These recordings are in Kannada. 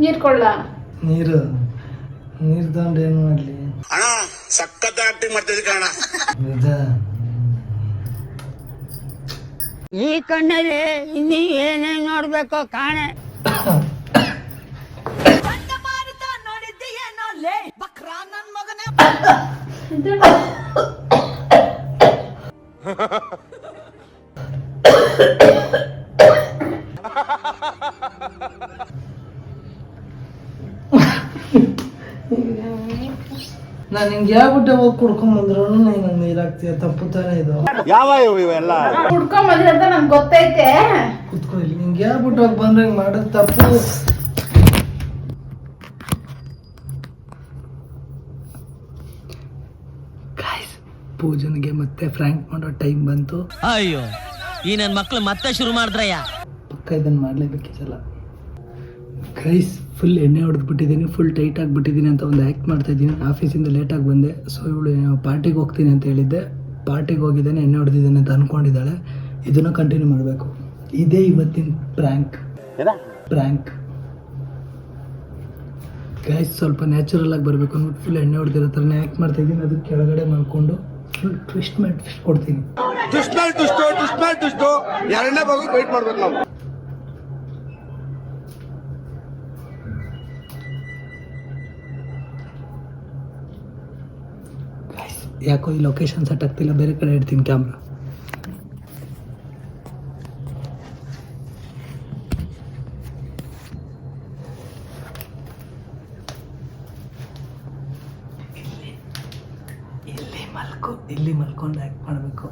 ನೀರು ಕೊಳ್ಳ ನೀರು ತಗೊಂಡು ಏನು ಮಾಡಲಿ ಅಣ್ಣ ಸಖತ್ ಆಕ್ಟಿಂಗ್ ಮಾಡ್ತಿದ್ದೆ ಕಣ. ಈ ಕಣ್ಣಲ್ಲಿ ಇನ್ನೀ ಏನೇನ್ ನೋಡ್ಬೇಕೋ ಕಾಣೆ. ನಾನು ನಿಂಗೆ ಹೇಳ್ಬಿಟ್ಟೆ ಹೋಗಿ ಕುಡ್ಕೊಂಬಂದ್ರು ನಂಗೆ ನೀರಾಗ್ತೀಯ ತಪ್ಪು ತಾನೇ ಇದು. ಯಾವ ಇವೆಲ್ಲ ಕುಡ್ಕೊಂಬಂದ್ರಿ ಅಂತ ನಂಗೆ ಗೊತ್ತೈತೆ. ಕುತ್ಕೋ ಇಲ್ಲಿ, ನಿಂಗೆ ಹೇಳ್ಬಿಟ್ಟು ಹೋಗಿ ಬಂದ್ರೆ ಹಿಂಗೆ ಮಾಡೋದು ತಪ್ಪು. ಪೂಜನ್ಗೆ ಮತ್ತೆ ಫ್ರ್ಯಾಂಕ್ ಮಾಡೋ ಟೈಮ್ ಬಂತು. ಅಯ್ಯೋ ಈ ನನ್ನ ಮಕ್ಳು ಮತ್ತೆ ಶುರು ಮಾಡಿದ್ರಯ್ಯ. ಪಕ್ಕ ಇದನ್ನು ಮಾಡಲೇಬೇಕಿತ್ತಲ್ಲ. ಗೈಸ್ ಫುಲ್ ಎಣ್ಣೆ ಹೊಡೆದ್ಬಿಟ್ಟಿದ್ದೀನಿ, ಫುಲ್ ಟೈಟ್ ಆಗಿಬಿಟ್ಟಿದ್ದೀನಿ ಅಂತ ಒಂದು ಆ್ಯಕ್ಟ್ ಮಾಡ್ತಾಯಿದ್ದೀನಿ. ಆಫೀಸಿಂದ ಲೇಟಾಗಿ ಬಂದೆ. ಸೊ ಇವಳು ಪಾರ್ಟಿಗೆ ಹೋಗ್ತೀನಿ ಅಂತ ಹೇಳಿದ್ದೆ, ಪಾರ್ಟಿಗೆ ಹೋಗಿದ್ದೇನೆ, ಎಣ್ಣೆ ಹೊಡೆದಿದ್ದೇನೆ ಅಂತ ಅಂದ್ಕೊಂಡಿದ್ದಾಳೆ. ಇದನ್ನು ಕಂಟಿನ್ಯೂ ಮಾಡಬೇಕು. ಇದೇ ಇವತ್ತಿನ ಪ್ರ್ಯಾಂಕ್ ಗೈಸ್. ಸ್ವಲ್ಪ ನ್ಯಾಚುರಲ್ ಆಗಿ ಬರಬೇಕು ಅಂದ್ಬಿಟ್ಟು ಫುಲ್ ಎಣ್ಣೆ ಹೊಡೆದಿರೋ ಥರನೇ ಆ್ಯಕ್ಟ್ ಮಾಡ್ತಾಯಿದ್ದೀನಿ. ಅದಕ್ಕೆ ಕೆಳಗಡೆ ಮಾಡಿಕೊಂಡು ಫುಲ್ ಟ್ವಿಸ್ಟ್ ಕೊಡ್ತೀನಿ. ಎರಡನೇ ಭಾಗ ವೆಯ್ಟ್ ಮಾಡ್ಬೇಕು ನಾವು. ಯಾಕೋ ಈ ಲೊಕೇಶನ್ ಸೆಟ್ ಆಗ್ತಿಲ್ಲ, ಬೇರೆ ಕಡೆ ಇಡ್ತೀನಿ ಕ್ಯಾಮ್ರಾ. ಇಲ್ಲಿ ಮಲ್ಕೊಂಡು ಆ್ಯಕ್ಟ್ ಮಾಡಬೇಕು.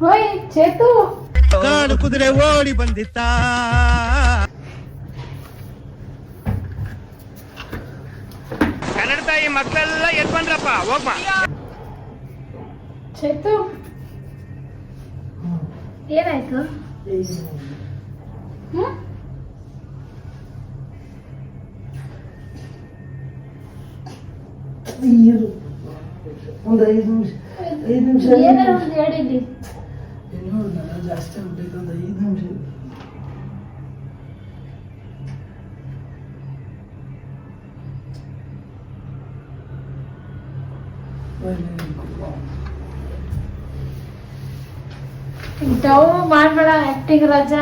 ಹೋಯ್ ಚೇತು, ಕಾಡು ಕುದುರೆ ಓಡಿ ಬಂದಿತ್ತ. ಕನ್ನಡ ತಾಯಿ ಮಕ್ಕಳೆಲ್ಲ ಎದ್ ಬಂದ್ರಪ್ಪ, ಹೋಗ್ಮ. ಚೇತು ಏನಾಯ್ತು? ಒಂದು 5 ನಿಮಿಷ ಏನಾರ ಒಂದು ಹೇಳಿದ್ದಿ. ಜಾಸ್ತಿ ಆಗ್ಬಿಟ್ಟೈತೆ, ಒಂದು 5 ನಿಮಿಷ. ಡೌ ಮಾಡ್ಬೇಡ ಆಕ್ಟಿಂಗ್ ರಾಜ.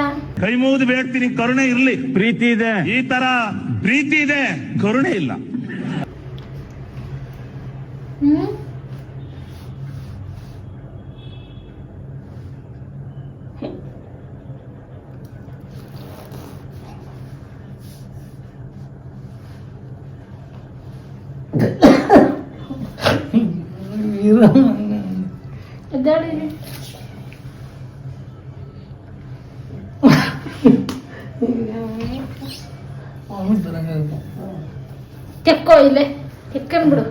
ಕೈ ಮುಗಿದು ಬೇಡ್ತೀನಿ, ಕರುಣೆ ಇರ್ಲಿ. ಪ್ರೀತಿ ಇದೆ, ಈ ತರ ಪ್ರೀತಿ ಇದೆ, ಕರುಣೆ ಇಲ್ಲ. ಕೆಕ್ಕೋ ಇಲ್ಲೇ ಕೆಕ್ಕನ್ಬಿಡು,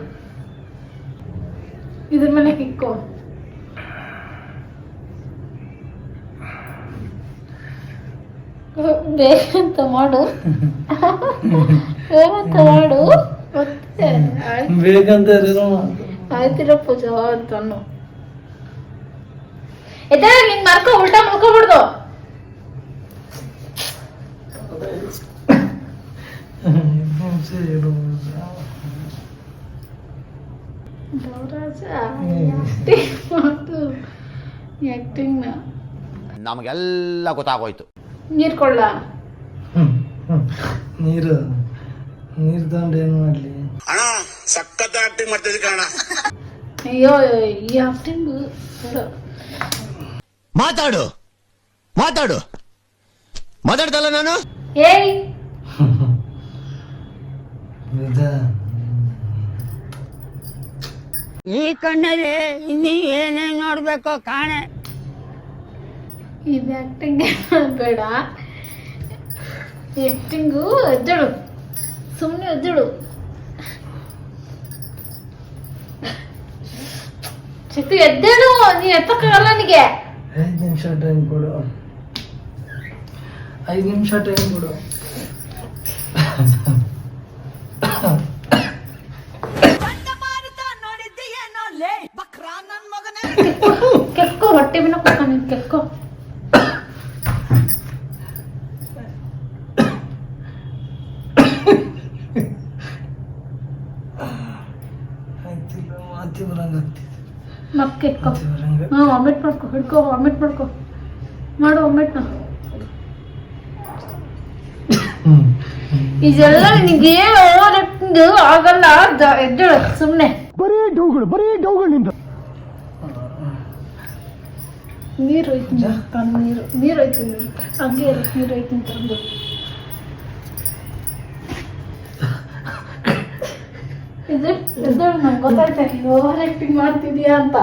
ಇದ್ರ ಮೇಲೆ ಕಿಕ್ಕೋ. ಬೇಕಂತ ಮಾಡು, ಬೇಕಂತ ಮಾಡು. ಮತ್ತೆ ಬೇಕಂತ ಆಯ್ತಿರ ಪೂಜಾ ಅಂತ ಅನ್ನು. ಎದ್ದ ನಿನ್ ಮಾರ್ಕೊ ಉಲ್ಟಾ ಮಲ್ಕೋಬಿಡ್ದು. ನಮಗೆಲ್ಲ ಗೊತ್ತಾಗೋಯ್ತು. ನೀರ್ ಕೊಳ್ಳ ನೀರು ತಗೊಂಡು ಏನು ಮಾಡಲಿ. ಅಣ್ಣ ಸಖತ್ ಆಕ್ಟಿಂಗ್ ಮಾಡ್ತಿದ್ದೆ ಕಣ. ಅಯ್ಯೋ ಈ ಆಕ್ಟಿಂಗ್ ಮಾತಾಡ್ತಲ್ಲ ನಾನು. ಏಯ್ ಈ ಕಣ್ಣಲ್ಲಿ ಇನ್ನೀ ಏನೇನ್ ನೋಡ್ಬೇಕೋ ಕಾಣೆ. ಇದು ಆಕ್ಟಿಂಗ್ ಬೇಡ, ಆಕ್ಟಿಂಗು ಎದ್ದಳು, ಸುಮ್ಮನೆ ಎದ್ದಳು. ಚಿತ್ತು ಎದ್ದೇಳು, ನೀ ಎತ್ತಕ್ಕಾಗಲ್ಲ ನನಗೆ. 5 ನಿಮಿಷ ಟೈಮ್ ಕೊಡು. 5 ನಿಮಿಷ ಟೈಮ್ ಕೊಡು. ಕೆಕ್ಕೋ ಹೊಟ್ಟೆ ಮೇಲೆ ಕೊಟ್ಟ ನೀನು ಕೆಕ್ಕೋ. ಮಾತಿ ಬರಂಗಾಗ್ತಿದೆ. ಮತ್ತೆ ಕೆಕ್ಕೋ. ವಾಮಿಟ್ ಮಾಡ್ಕೊ, ಹಿಡ್ಕೋ, ವಾಮಿಟ್ ಮಾಡ್ಕೊ, ಮಾಡು ವಾಮಿಟ್ನ. ಇದೆಲ್ಲ ನಿನಗೆ ಆಗಲ್ಲ. ಎದ್ದೇಳು ಸುಮ್ಮನೆ. ಬರೀ ಡೌಗಳು ನಿಂದ. ನೀರು ಹೋಯ್ತೀನಿ, ನೀರು ಹೋಯ್ತೀನಿ, ಹಂಗೆ ಇರು, ನೀರು ಹೋಯ್ತೀನಿ ತಂದು. ಎದ್ದೇಳು, ನಂಗೆ ಗೊತ್ತಾಯ್ತಾ ನೀನು ಓವರ್ ಆಕ್ಟಿಂಗ್ ಮಾಡ್ತಿದೀಯಾ ಅಂತ.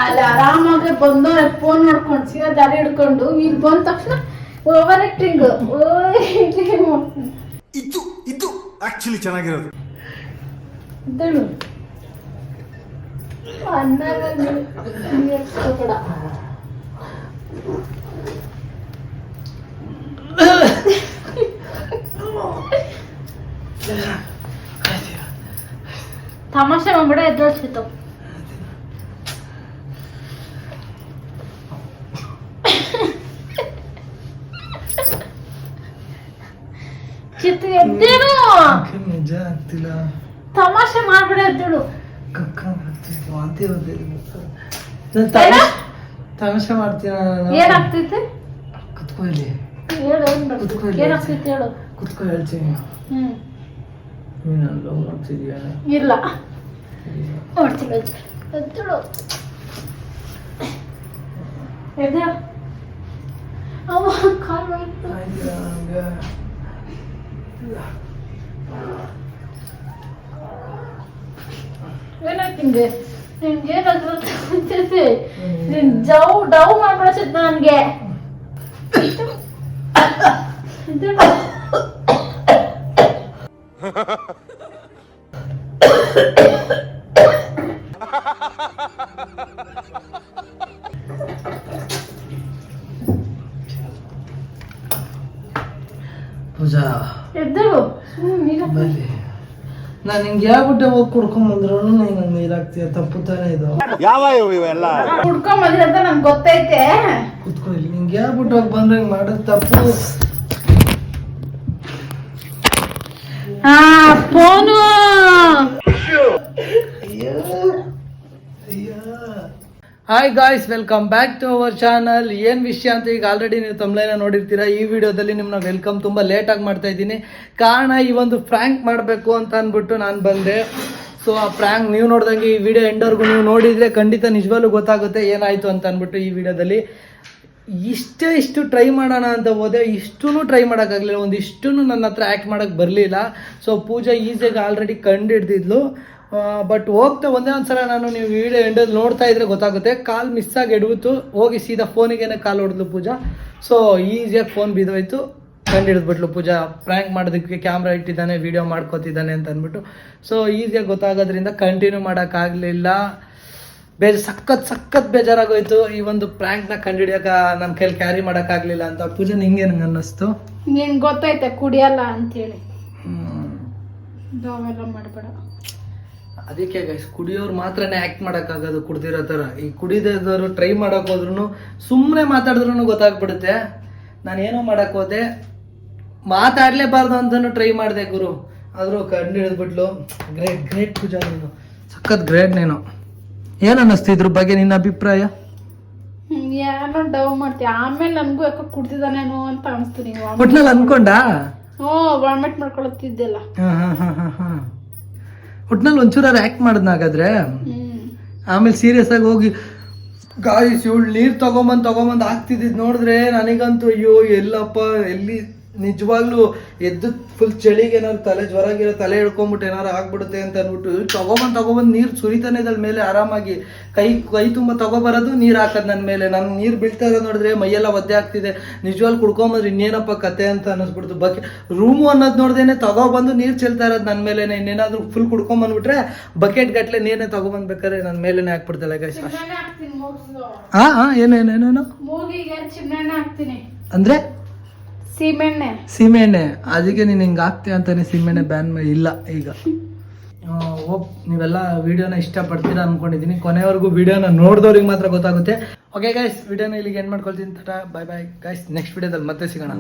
ಅಲ್ಲಿ ಆರಾಮಾಗಿ ಬಂದು ಫೋನ್ ನೋಡ್ಕೊಂಡು ಸೀದಾ ದಾರಿ ಹಿಡ್ಕೊಂಡು ಇಲ್ಲಿ ಬಂದ ತಕ್ಷಣ ಓವರ್ ಆಕ್ಟಿಂಗ್. ಇದು ಆಕ್ಚುಲಿ ಚೆನ್ನಾಗಿರೋದು. ಎದ್ದೇಳು, ಅನ್ನಾಗ ನೀರು ತಗೋಬೇಡ. ತಮಾಷೆ ಮಾಡ್ಬೇಡ, ಎದ್ದೇಳ್ಸಿತ್ತು. ಚಿತ್ರ ಎದ್ದೇಳು, ನಿಜ ಆಗ್ತಿಲ್ಲ. ತಮಾಷೆ ಮಾಡ್ಬೇಡ, ಎದ್ದೇಳು. ತಮಾಷೆ ಮಾಡ್ತೀನ. ಏನಾಗ್ತೈತೆ ಕುತ್ಕೋ ಇಲ್ಲಿ. ಹೇಳು, ಏನಾಗ್ತೈತೆ ಹೇಳು. ಕುತ್ಕೋ ಹೇಳ್ತೀನಿ. ನೀನು ಲವ್ ಮಾಡ್ತಿದ್ಯಾ? ಇಲ್ಲ ಮಾಡ್ತಿಲ್ಲ. ಎದ್ದೇಳು, ಎದ್ದೇಳು. ಅವ ಕಾಲು ಹೋಯ್ತು. ಏನಾಯ್ತು ನಿಂಗೆ? ನಿನ್ಗೆ ಏನಾದ್ರು ನೀನ್ ಡವ್ ಮಾಡ್ಬಿಡಸಿದ್ ನನ್ಗೆ. ಪೂಜಾ ಎದ್ದೇಳು. ಬನ್ನಿ. ನಾನು ನಿಂಗೆ ಹೇಳ್ಬಿಟ್ಟೆ ಹೋಗಿ ಕುಡ್ಕೊಂಡ್ ಬಂದ್ರು ನಂಗೆ ನೀರಾಗ್ತೀಯ. ತಪ್ಪು ತಾನೇ ಇದು. ಯಾವ ಇವೆಲ್ಲ ಕುಡ್ಕೊಂಡ್ ಬಂದ್ರಿ ಅಂತ ನಂಗೆ ಗೊತ್ತೈತೆ. ಕುತ್ಕೋ ಇಲ್ಲಿ. ನಿಂಗೆ ಹೇಳ್ಬಿಟ್ಟು ಹೋಗಿ ಬಂದ್ರೆ ಹಿಂಗೆ ಮಾಡೋದು ತಪ್ಪು. Phone. Hi guys, welcome back to our channel. ಏನು ವಿಷಯ ಅಂತ ಈಗ ಆಲ್ರೆಡಿ ನೀವು ತಮ್ಲೈನ ನೋಡಿರ್ತೀರಾ. ಈ ವಿಡಿಯೋದಲ್ಲಿ ನಿಮ್ಮನ್ನ ವೆಲ್ಕಮ್ ತುಂಬ ಲೇಟಾಗಿ ಮಾಡ್ತಾ ಇದ್ದೀನಿ. ಕಾರಣ ಈ ಒಂದು ಫ್ರ್ಯಾಂಕ್ ಮಾಡಬೇಕು ಅಂತ ಅಂದ್ಬಿಟ್ಟು ನಾನು ಬಂದೆ. ಸೊ ಆ ಫ್ರ್ಯಾಂಕ್ ನೀವು ನೋಡ್ದಂಗೆ ಈ ವಿಡಿಯೋ ಎಂಡವರೆಗೂ ನೀವು ನೋಡಿದರೆ ಖಂಡಿತ ನಿಜವಾಗ್ಲೂ ಗೊತ್ತಾಗುತ್ತೆ ಏನಾಯಿತು ಅಂತ ಅಂದ್ಬಿಟ್ಟು. ಈ ವಿಡಿಯೋದಲ್ಲಿ ಇಷ್ಟು ಟ್ರೈ ಮಾಡೋಣ ಅಂತ ಹೋದೆ, ಇಷ್ಟೂ ಟ್ರೈ ಮಾಡೋಕ್ಕಾಗಲಿಲ್ಲ. ಒಂದಿಷ್ಟೂ ನನ್ನ ಹತ್ರ ಆ್ಯಕ್ಟ್ ಮಾಡೋಕ್ಕೆ ಬರಲಿಲ್ಲ. ಸೊ ಪೂಜಾ ಈಸಿಯಾಗಿ ಆಲ್ರೆಡಿ ಕಂಡು ಹಿಡ್ದಿದ್ಲು. ಬಟ್ ಹೋಗ್ತಾ ಒಂದೇ ಒಂದ್ಸಲ ನಾನು ನೀವು ವಿಡಿಯೋ ಎಂಡಲ್ಲಿ ನೋಡ್ತಾ ಇದ್ರೆ ಗೊತ್ತಾಗುತ್ತೆ. ಕಾಲ್ ಮಿಸ್ ಆಗಿ ಎಡ್ಬಿಟ್ಟು ಹೋಗಿ ಸೀದಾ ಫೋನಿಗೇನೆ ಕಾಲ್ ಹೊಡೆದ್ಲು ಪೂಜಾ. ಸೊ ಈಸಿಯಾಗಿ ಫೋನ್ ಬಿದ್ದೋಯ್ತು. ಕಂಡು ಹಿಡಿದ್ಬಿಟ್ಲು ಪೂಜಾ. ಪ್ರ್ಯಾಂಕ್ ಮಾಡೋದಕ್ಕೆ ಕ್ಯಾಮ್ರಾ ಇಟ್ಟಿದ್ದಾನೆ, ವಿಡಿಯೋ ಮಾಡ್ಕೋತಿದ್ದಾನೆ ಅಂತ ಅಂದ್ಬಿಟ್ಟು. ಸೊ ಈಸಿಯಾಗಿ ಗೊತ್ತಾಗೋದ್ರಿಂದ ಕಂಟಿನ್ಯೂ ಮಾಡೋಕ್ಕಾಗಲಿಲ್ಲ. ಸಖತ್ ಬೇಜಾರಾಗೋಯ್ತು. ಈ ಒಂದು ಪ್ರ್ಯಾಂಕ್ನ ಕಂಡುಹಿಡಿಯೋಕೆ ನನ್ನ ಕೈಲಿ ಕ್ಯಾರಿ ಮಾಡೋಕ್ಕಾಗಲಿಲ್ಲ ಅಂತ. ಪೂಜಾ ನಿಂಗೆ ನಂಗೆ ಅನ್ನಿಸ್ತು? ನಿನ್ ಗೊತ್ತೈತೆ ಕುಡಿಯಲ್ಲ ಅಂತೇಳಿ ಅವೆಲ್ಲ ಮಾಡಬೇಡ. ಅದಕ್ಕೆ ಗೈಸ್, ಕುಡಿಯೋರು ಮಾತ್ರನೇ ಆ್ಯಕ್ಟ್ ಮಾಡೋಕ್ಕಾಗೋದು ಕುಡ್ದಿರೋ ಥರ. ಈ ಕುಡಿದವರು ಟ್ರೈ ಮಾಡೋಕೆ ಹೋದ್ರೂ ಸುಮ್ಮನೆ ಮಾತಾಡಿದ್ರೂ ಗೊತ್ತಾಗ್ಬಿಡುತ್ತೆ. ನಾನೇನೋ ಮಾಡೋಕ್ಕೆ ಹೋದೆ, ಮಾತಾಡಲೇಬಾರ್ದು ಅಂತಲೂ ಟ್ರೈ ಮಾಡಿದೆ ಗುರು. ಆದರೂ ಕಂಡು ಹಿಡಿದ್ಬಿಟ್ಲು. ಗ್ರೇಟ್ ಪೂಜಾ, ನೀನು ಸಖತ್ ಗ್ರೇಟ್. ನೀನು ಏನು ಅನ್ನಿಸ್ತು ಇದ್ರ ಬಗ್ಗೆ ನಿನ್ನ ಅಭಿಪ್ರಾಯ? ಏನೋ ಡವ್ ಮಾಡ್ತೀಯ. ಆಮೇಲೆ ನನ್ಗೂ ಯಾಕೋ ಕುಡ್ತಿದ್ದಾನೇನೋ ಅಂತ ಅನಿಸ್ತು. ನೀವು ಒಟ್ನಲ್ಲಿ ಅನ್ಕೊಂಡಾ? ವಾಮಿಟ್ ಮಾಡ್ಕೊಳತ್ತಿದ್ದೆಲ್ಲ. ಒಟ್ನಲ್ಲಿ ಒಂಚೂರು ಆ್ಯಕ್ಟ್ ಮಾಡಿದ್ನಾಗಾದ್ರೆ. ಆಮೇಲೆ ಸೀರಿಯಸ್ ಆಗಿ ಹೋಗಿ ಗಾಯ್ಸ್ ಇವಳು ನೀರು ತಗೊಂಬಂದು ಆಗ್ತಿದ್ದಿದ್ದು ನೋಡಿದ್ರೆ ನನಗಂತೂ ಅಯ್ಯೋ ಎಲ್ಲಪ್ಪ, ಎಲ್ಲಿ ನಿಜವಾಗ್ಲೂ ಎದ್ದು ಫುಲ್ ಚಳಿಗೆ ಏನಾದ್ರು ತಲೆ ಜ್ವರಾಗಿರೋ ತಲೆ ಹಿಡ್ಕೊಂಬಿಟ್ಟು ಏನಾರು ಆಗ್ಬಿಡುತ್ತೆ ಅಂತ ಅಂದ್ಬಿಟ್ಟು ತಗೊಬಂದು ನೀರು ಸುರಿತಾನೆ ಇದ್ದ ಮೇಲೆ ಆರಾಮಾಗಿ ಕೈ ತುಂಬ ತಗೊಬರೋದು ನೀರು ಹಾಕೋದು ನನ್ನ ಮೇಲೆ. ನಾನು ನೀರು ಬೀಳ್ತಾ ಇರೋದು ನೋಡಿದ್ರೆ ಮೈಯೆಲ್ಲ ಒದ್ದೆ ಆಗ್ತಿದೆ. ನಿಜವಾಗ್ಲೂ ಕುಡ್ಕೊಂಬಂದ್ರೆ ಇನ್ನೇನಪ್ಪ ಕತೆ ಅಂತ ಅನ್ನಿಸ್ಬಿಡ್ತು. ರೂಮು ಅನ್ನೋದು ನೋಡ್ದೇನೆ ತಗೊಬಂದು ನೀರು ಚೆಲ್ತಾ ಇರೋದು ನನ್ನ ಮೇಲೆ. ಇನ್ನೇನಾದ್ರು ಫುಲ್ ಕುಡ್ಕೊಂಬಂದ್ಬಿಟ್ರೆ ಬಕೆಟ್ ಗಟ್ಲೆ ನೀರನ್ನೇ ತಗೊಬಂದ್ಬೇಕಾದ್ರೆ ನನ್ನ ಮೇಲೇನೆ ಹಾಕ್ಬಿಡ್ತಲ್ಲ ಗೈಸ್. ಚಿಮ್ಮೆಣ್ಣೆ ಹಾಕ್ತೀನಿ ಮೂಗ್ಸು. ಏನೇನೇನೇನು ಮೂಗಿಗೆ ಚಿಮ್ಮೆಣ್ಣೆ ಹಾಕ್ತೀನಿ. ಅಂದ್ರೆ ಸೀಮೆಣ್ಣೆ. ಅದಕ್ಕೆ ನೀನು ಹಿಂಗೆ ಆಗ್ತೀಯ ಅಂತಾನೆ ಸೀಮೆಣ್ಣೆ ಬ್ಯಾನ್ ಇಲ್ಲ ಈಗ. ಹೋಪ್ ನೀವೆಲ್ಲ ವಿಡಿಯೋನ ಇಷ್ಟಪಡ್ತೀರಾ ಅನ್ಕೊಂಡಿದ್ದೀನಿ. ಕೊನೆವರೆಗೂ ವಿಡಿಯೋನ ನೋಡಿದವ್ರಿಗೆ ಮಾತ್ರ ಗೊತ್ತಾಗುತ್ತೆ. ಓಕೆ ಗೈಸ್, ವಿಡಿಯೋನ ಇಲ್ಲಿಗೆ ಎಂಡ್ ಮಾಡ್ಕೊಳ್ತೀನಿ. ಬಾಯ್ ಬಾಯ್ ಗೈಸ್, ನೆಕ್ಸ್ಟ್ ವಿಡಿಯೋದಲ್ಲಿ ಮತ್ತೆ ಸಿಗೋಣ.